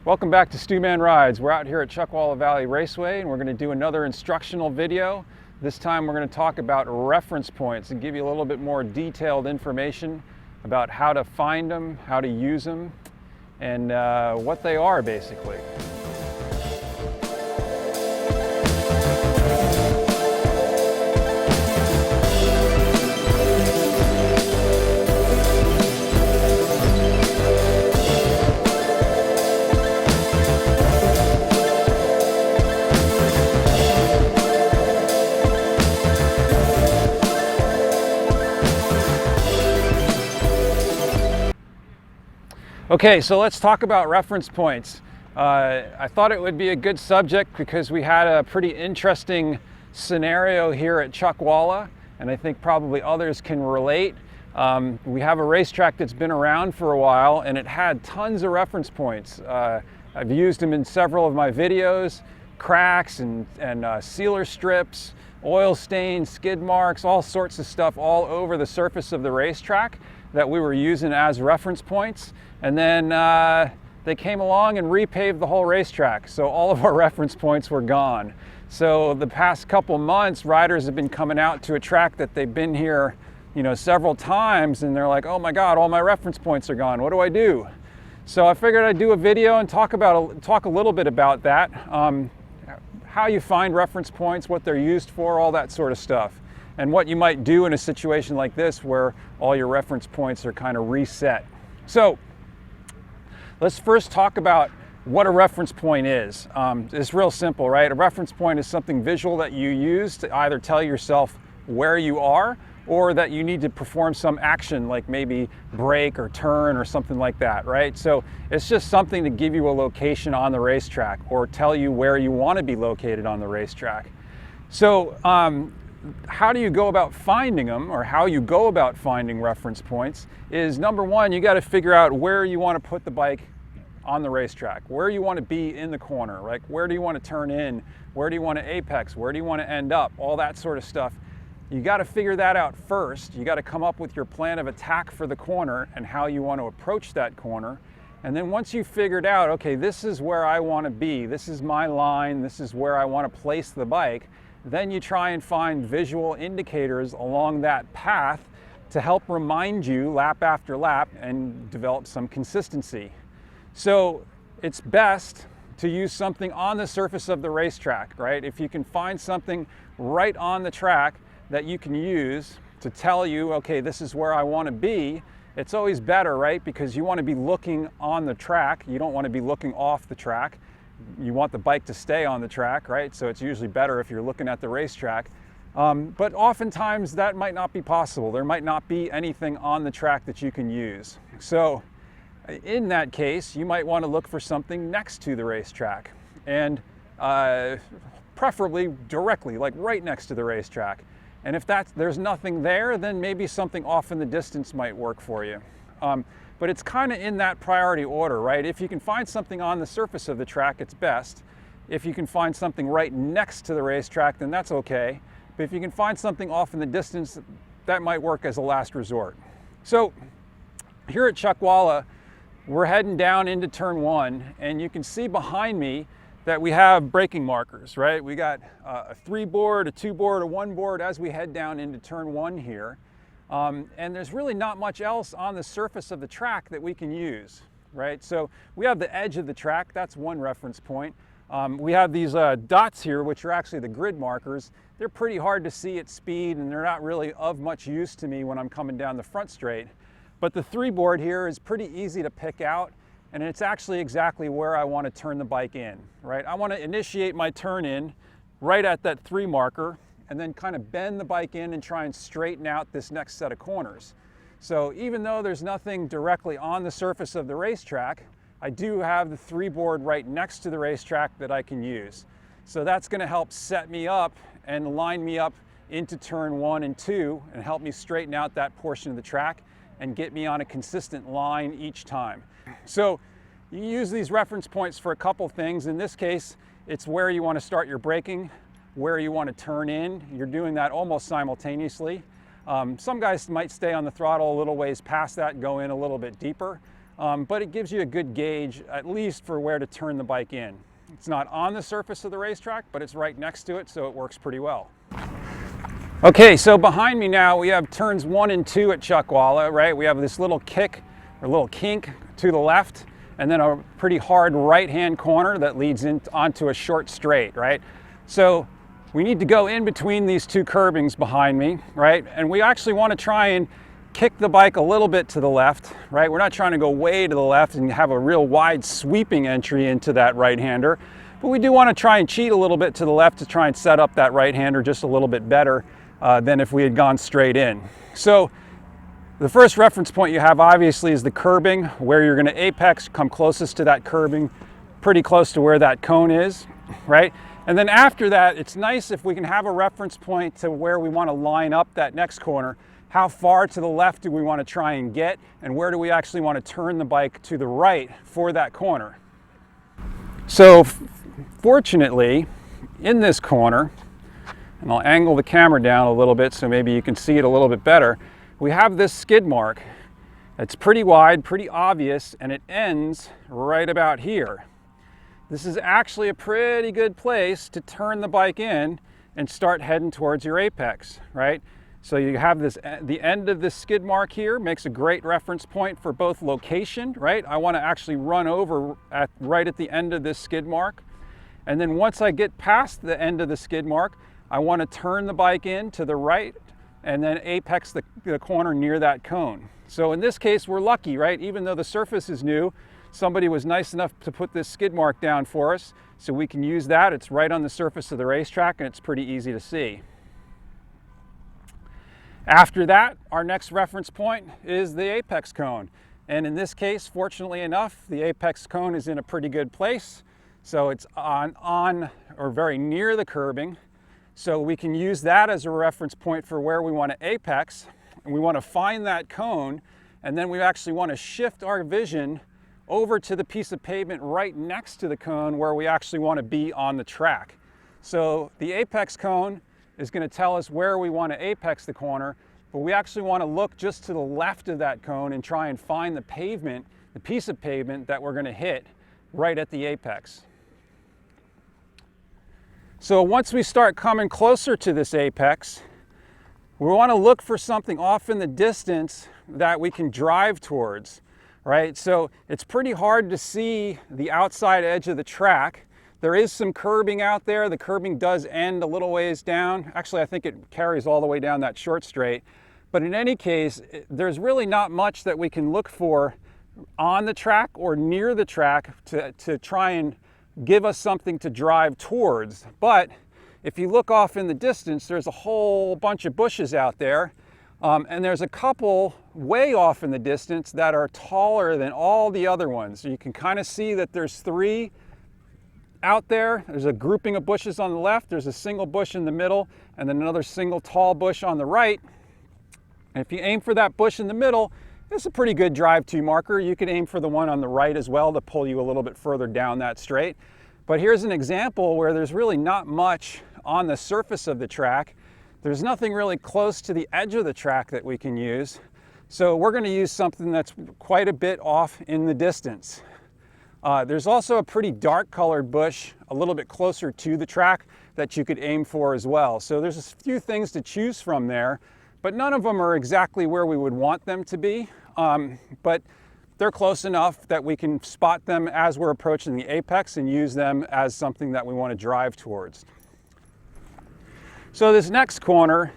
Welcome back to Stu Man Rides. We're out here at Chuckwalla Valley Raceway and we're going to do another instructional video. This time we're going to talk about reference points and give you a little bit more detailed information about how to find them, how to use them, and what they are basically. Okay, so let's talk about reference points. I thought it would be a good subject because we had a pretty interesting scenario here at Chuckwalla, and I think probably others can relate. We have a racetrack that's been around for a while and it had tons of reference points. I've used them in several of my videos, cracks and sealer strips, oil stains, skid marks, all sorts of stuff all over the surface of the racetrack that we were using as reference points. And then they came along and repaved the whole racetrack, so all of our reference points were gone. So the past couple months, riders have been coming out to a track that they've been here, several times, and they're like, oh my God, all my reference points are gone. What do I do? So I figured I'd do a video and talk a little bit about that, how you find reference points, what they're used for, all that sort of stuff, and what you might do in a situation like this where all your reference points are kind of reset. So let's first talk about what a reference point is. It's real simple, right? A reference point is something visual that you use to either tell yourself where you are or that you need to perform some action, like maybe brake or turn or something like that, right? So it's just something to give you a location on the racetrack or tell you where you want to be located on the racetrack. So how do you go about finding them, or how you go about finding reference points is, number one, you got to figure out where you want to put the bike on the racetrack, where you want to be in the corner, like where do you want to turn in, where do you want to apex, where do you want to end up, all that sort of stuff. You got to figure that out first. You got to come up with your plan of attack for the corner and how you want to approach that corner. And then once you've figured out, okay, this is where I want to be, this is my line, this is where I want to place the bike, then you try and find visual indicators along that path to help remind you lap after lap and develop some consistency. So it's best to use something on the surface of the racetrack, right? If you can find something right on the track that you can use to tell you, okay, this is where I want to be, it's always better, right? Because you want to be looking on the track. You don't want to be looking off the track. You want the bike to stay on the track, right? So it's usually better if you're looking at the racetrack. But oftentimes that might not be possible. There might not be anything on the track that you can use. So in that case, you might want to look for something next to the racetrack, and preferably directly, like right next to the racetrack. And if there's nothing there, then maybe something off in the distance might work for you. But it's kind of in that priority order, right? If you can find something on the surface of the track, it's best. If you can find something right next to the racetrack, then that's okay. But if you can find something off in the distance, that might work as a last resort. So here at Chuckwalla, we're heading down into turn one, and you can see behind me that we have braking markers, right? We got a 3-board, a 2-board, a 1-board as we head down into turn one here. And there's really not much else on the surface of the track that we can use, right? So we have the edge of the track, that's one reference point. We have these dots here, which are actually the grid markers. They're pretty hard to see at speed, and they're not really of much use to me when I'm coming down the front straight. But the 3-board here is pretty easy to pick out, and it's actually exactly where I want to turn the bike in, right? I want to initiate my turn in right at that 3 marker, and then kind of bend the bike in and try and straighten out this next set of corners. So even though there's nothing directly on the surface of the racetrack, I do have the 3-board right next to the racetrack that I can use. So that's going to help set me up and line me up into turn 1 and 2 and help me straighten out that portion of the track and get me on a consistent line each time. So you use these reference points for a couple things. In this case, it's where you want to start your braking, where you want to turn in. You're doing that almost simultaneously. Some guys might stay on the throttle a little ways past that and go in a little bit deeper. but it gives you a good gauge, at least for where to turn the bike in. It's not on the surface of the racetrack, but it's right next to it, so it works pretty well. Okay, so behind me now, we have turns 1 and 2 at Chuckwalla, right? We have this little kick, or little kink to the left, and then a pretty hard right-hand corner that leads onto a short straight, right? So we need to go in between these two curbings behind me, right? And we actually want to try and kick the bike a little bit to the left, right? We're not trying to go way to the left and have a real wide sweeping entry into that right-hander, but we do want to try and cheat a little bit to the left to try and set up that right-hander just a little bit better than if we had gone straight in. So the first reference point you have obviously is the curbing, where you're going to apex, come closest to that curbing, pretty close to where that cone is, right? And then after that, it's nice if we can have a reference point to where we want to line up that next corner. How far to the left do we want to try and get, and where do we actually want to turn the bike to the right for that corner? So fortunately, in this corner, and I'll angle the camera down a little bit so maybe you can see it a little bit better, we have this skid mark. It's pretty wide, pretty obvious, and it ends right about here. This is actually a pretty good place to turn the bike in and start heading towards your apex, right? So you have this, the end of this skid mark here makes a great reference point for both location, right? I want to actually run over right at the end of this skid mark. And then once I get past the end of the skid mark, I want to turn the bike in to the right and then apex the corner near that cone. So in this case, we're lucky, right? Even though the surface is new, somebody was nice enough to put this skid mark down for us, so we can use that. It's right on the surface of the racetrack, and it's pretty easy to see. After that, our next reference point is the apex cone. And in this case, fortunately enough, the apex cone is in a pretty good place. So it's on or very near the curbing. So we can use that as a reference point for where we want to apex, and we want to find that cone, and then we actually want to shift our vision over to the piece of pavement right next to the cone where we actually want to be on the track. So the apex cone is going to tell us where we want to apex the corner, but we actually want to look just to the left of that cone and try and find the pavement, the piece of pavement that we're going to hit right at the apex. So once we start coming closer to this apex, we want to look for something off in the distance that we can drive towards, right? So it's pretty hard to see the outside edge of the track. There is some curbing out there. The curbing does end a little ways down. Actually, I think it carries all the way down that short straight. But in any case, there's really not much that we can look for on the track or near the track to try and give us something to drive towards. But if you look off in the distance, there's a whole bunch of bushes out there. And there's a couple way off in the distance that are taller than all the other ones. So you can kind of see that there's 3 out there. There's a grouping of bushes on the left, there's a single bush in the middle, and then another single tall bush on the right. And if you aim for that bush in the middle, it's a pretty good drive-to marker. You could aim for the one on the right as well to pull you a little bit further down that straight. But here's an example where there's really not much on the surface of the track. There's nothing really close to the edge of the track that we can use. So we're going to use something that's quite a bit off in the distance. There's also a pretty dark colored bush a little bit closer to the track that you could aim for as well. So there's a few things to choose from there, but none of them are exactly where we would want them to be. But they're close enough that we can spot them as we're approaching the apex and use them as something that we want to drive towards. So this next corner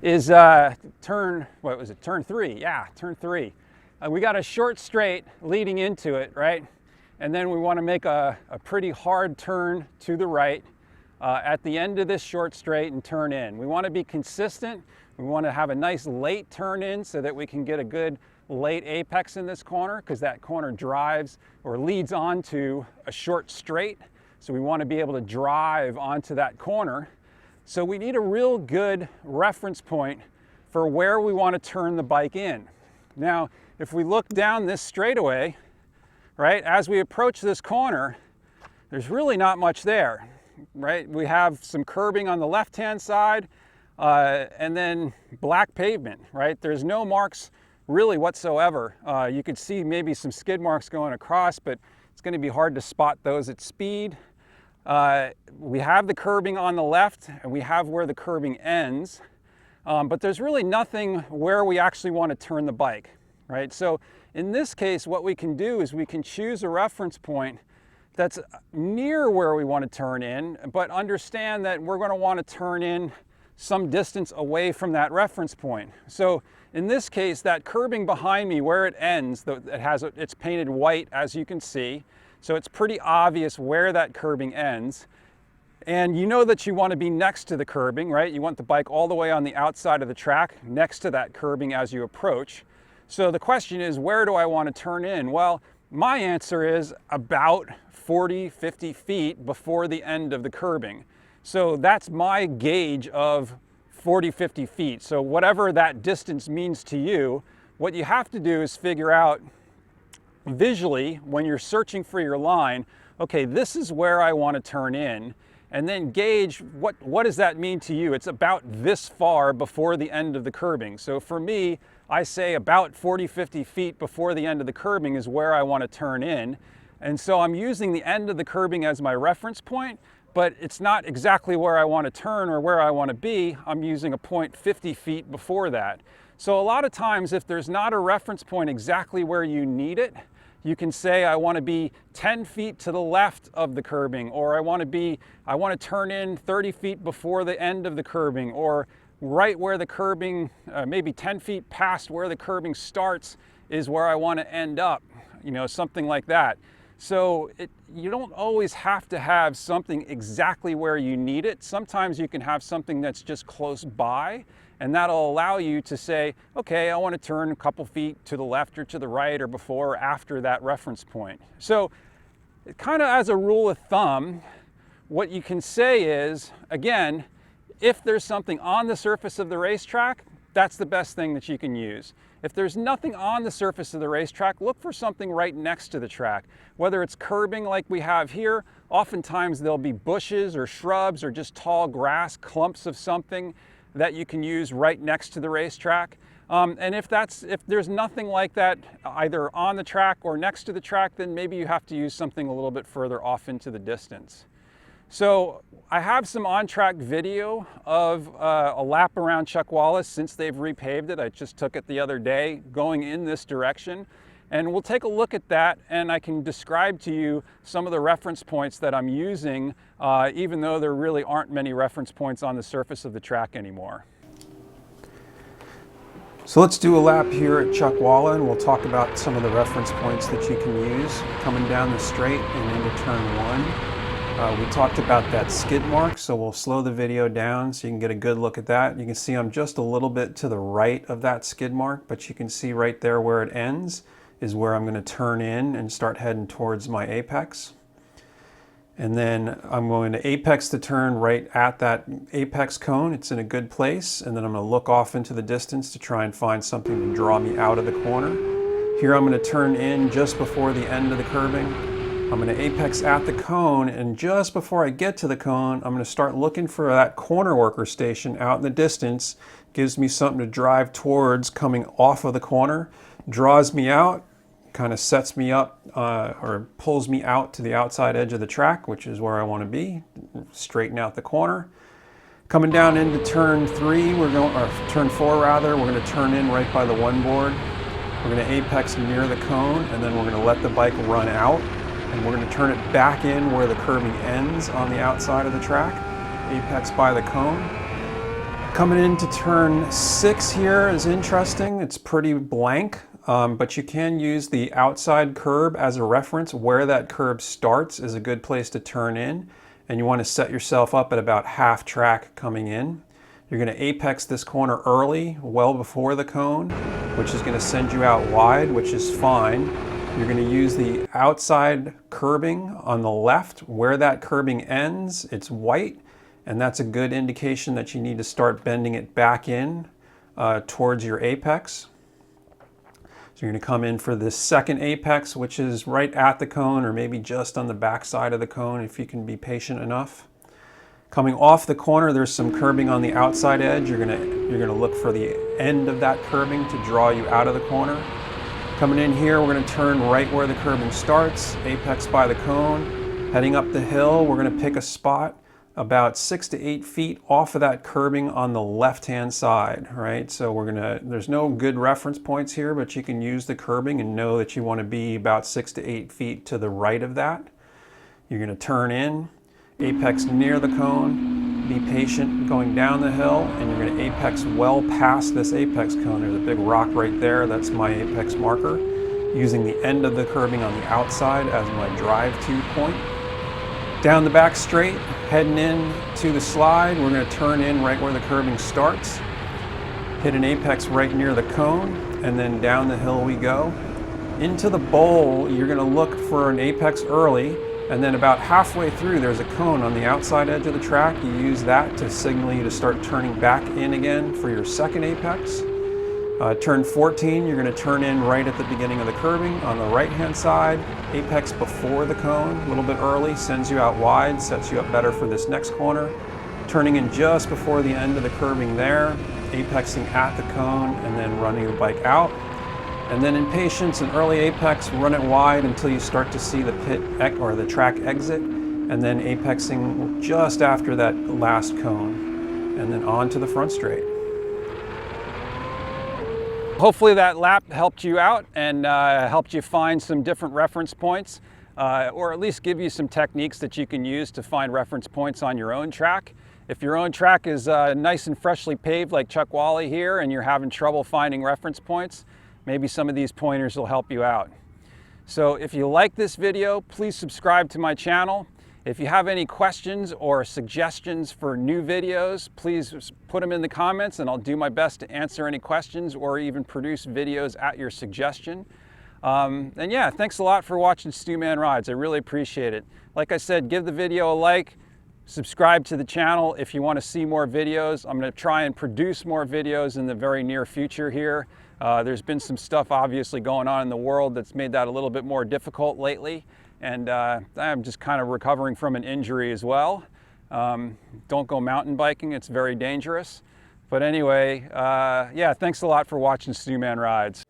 is turn 3, yeah, turn 3. We got a short straight leading into it, right? And then we want to make a pretty hard turn to the right at the end of this short straight and turn in. We want to be consistent. We want to have a nice late turn in so that we can get a good late apex in this corner, because that corner drives or leads onto a short straight. So we want to be able to drive onto that corner. So we need a real good reference point for where we want to turn the bike in. Now, if we look down this straightaway, right, as we approach this corner, there's really not much there, right? We have some curbing on the left-hand side and then black pavement, right? There's no marks really whatsoever. You could see maybe some skid marks going across, but it's going to be hard to spot those at speed. We have the curbing on the left, and we have where the curbing ends, but there's really nothing where we actually want to turn the bike, right? So in this case, what we can do is we can choose a reference point that's near where we want to turn in, but understand that we're going to want to turn in some distance away from that reference point. So in this case, that curbing behind me where it ends, it's painted white, as you can see. So it's pretty obvious where that curbing ends. And you know that you want to be next to the curbing, right? You want the bike all the way on the outside of the track, next to that curbing as you approach. So the question is, where do I want to turn in? Well, my answer is about 40, 50 feet before the end of the curbing. So that's my gauge of 40, 50 feet. So whatever that distance means to you, what you have to do is figure out visually when you're searching for your line, okay, this is where I want to turn in, and then gauge what does that mean to you. It's about this far before the end of the curbing. So for me, I say about 40, 50 feet before the end of the curbing is where I want to turn in. And so I'm using the end of the curbing as my reference point, but it's not exactly where I want to turn or where I want to be. I'm using a point 50 feet before that. So a lot of times, if there's not a reference point exactly where you need it, you can say, I want to be 10 feet to the left of the curbing, or I want to turn in 30 feet before the end of the curbing, or right where the curbing, maybe 10 feet past where the curbing starts is where I want to end up, you know, something like that. So you don't always have to have something exactly where you need it. Sometimes you can have something that's just close by, and that'll allow you to say, okay, I want to turn a couple feet to the left or to the right or before or after that reference point. So kind of as a rule of thumb, what you can say is, again, if there's something on the surface of the racetrack, that's the best thing that you can use. If there's nothing on the surface of the racetrack, look for something right next to the track. Whether it's curbing like we have here, oftentimes there'll be bushes or shrubs or just tall grass, clumps of something that you can use right next to the racetrack. And if there's nothing like that either on the track or next to the track, then maybe you have to use something a little bit further off into the distance. So I have some on-track video of a lap around Chuckwalla since they've repaved it. I just took it the other day going in this direction. And we'll take a look at that, and I can describe to you some of the reference points that I'm using, even though there really aren't many reference points on the surface of the track anymore. So let's do a lap here at Chuckwalla, and we'll talk about some of the reference points that you can use coming down the straight and into turn one. We talked about that skid mark, so we'll slow the video down so you can get a good look at that. You can see I'm just a little bit to the right of that skid mark, but you can see right there where it ends is where I'm going to turn in and start heading towards my apex. And then I'm going to apex the turn right at that apex cone. It's in a good place, and then I'm going to look off into the distance to try and find something to draw me out of the corner. Here I'm going to turn in just before the end of the curbing. I'm going to apex at the cone, and just before I get to the cone, I'm going to start looking for that corner worker station out in the distance. Gives me something to drive towards coming off of the corner, draws me out, kind of sets me up or pulls me out to the outside edge of the track, which is where I want to be, straighten out the corner. Coming down into turn three, or turn four rather, we're going to turn in right by the one board. We're going to apex near the cone, and then we're going to let the bike run out. And we're going to turn it back in where the curbing ends on the outside of the track, apex by the cone. Coming into turn six here is interesting. It's pretty blank, but you can use the outside curb as a reference. Where that curb starts is a good place to turn in, and you want to set yourself up at about half track coming in. You're going to apex this corner early, well before the cone, which is going to send you out wide, which is fine. You're going to use the outside curbing on the left. Where that curbing ends, it's white, and that's a good indication that you need to start bending it back in towards your apex. So you're going to come in for this second apex, which is right at the cone or maybe just on the back side of the cone if you can be patient enough. Coming off the corner, there's some curbing on the outside edge. You're gonna look for the end of that curbing to draw you out of the corner. Coming in here, we're gonna turn right where the curbing starts, apex by the cone. Heading up the hill, we're gonna pick a spot about 6 to 8 feet off of that curbing on the left-hand side, right? So there's no good reference points here, but you can use the curbing and know that you wanna be about 6 to 8 feet to the right of that. You're gonna turn in, apex near the cone, be patient going down the hill, and you're gonna apex well past this apex cone. There's a big rock right there, that's my apex marker. Using the end of the curbing on the outside as my drive-to point. Down the back straight, heading in to the slide, we're gonna turn in right where the curbing starts, hit an apex right near the cone, and then down the hill we go. Into the bowl, you're gonna look for an apex early, and then about halfway through, there's a cone on the outside edge of the track. You use that to signal you to start turning back in again for your second apex. Turn 14, you're gonna turn in right at the beginning of the curbing on the right-hand side. Apex before the cone, a little bit early, sends you out wide, sets you up better for this next corner. Turning in just before the end of the curbing there, apexing at the cone, and then running the bike out. And then in patience, an early apex, run it wide until you start to see the pit or the track exit, and then apexing just after that last cone, and then on to the front straight. Hopefully that lap helped you out and helped you find some different reference points, or at least give you some techniques that you can use to find reference points on your own track. If your own track is nice and freshly paved like Chuckwalla here and you're having trouble finding reference points, maybe some of these pointers will help you out. So if you like this video, please subscribe to my channel. If you have any questions or suggestions for new videos, please put them in the comments and I'll do my best to answer any questions or even produce videos at your suggestion. And yeah, thanks a lot for watching Stu Man Rides. I really appreciate it. Like I said, give the video a like, subscribe to the channel if you want to see more videos. I'm going to try and produce more videos in the very near future here. There's been some stuff obviously going on in the world that's made that a little bit more difficult lately. And I'm just kind of recovering from an injury as well. Don't go mountain biking, it's very dangerous. But anyway, yeah, thanks a lot for watching Stu Man Rides.